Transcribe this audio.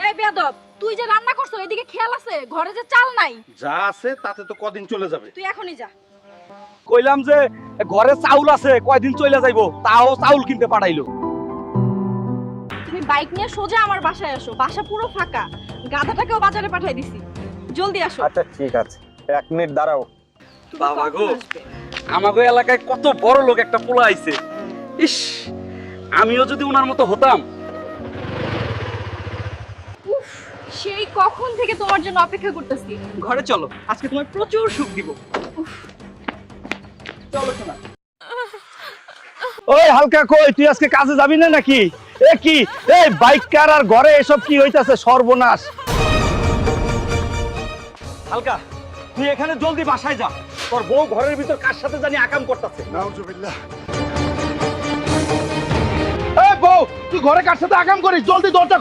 এই বেয়াদব, তুই যে রান্না করছো এদিকে খেয়াল আছে? ঘরে যে চাল নাই। যা আছে তাতে তো কদিন চলে যাবে। তুই এখনই যা। কইলাম যে ঘরে চাউল আছে, কয়দিন চলে যাইবো, তাও চাউল কিনতে পাঠাইলো। তুমি বাইক নিয়ে সোজা আমার বাসায় আসো, বাসা পুরো ফাঁকা। গাধাটাকেও বাজারে পাঠিয়ে দিছি, জলদি আসো। আচ্ছা ঠিক আছে, 1 মিনিট দাঁড়াও। তুমি বাবা কখন গো, আসবে? আমাগো এলাকায় কত বড় লোক একটা পোলা আইছে। ইস, আমিও যদি উনার মতো হতাম। উফ, সেই কখন থেকে তোমার জন্য অপেক্ষা করতেছি। ঘরে চলো, আজকে তোমায় প্রচুর সুখ দিব। চলো শোনা। ওই হালকা কই, তুই আজকে কাজে যাবি না নাকি? এ কি, এই বাইক কার আর ঘরে এসব কি হইতাছে? সর্বনাশ। হালকা, তুই এখানে জলদি বাসায় যা। তোর বউ ঘরের ভিতর কার সাথে জানি আকাম করতেছে। নাউজুবিল্লাহ। এই বউ, তুই ঘরে কার সাথে আকাম করিস? জলদি দরজা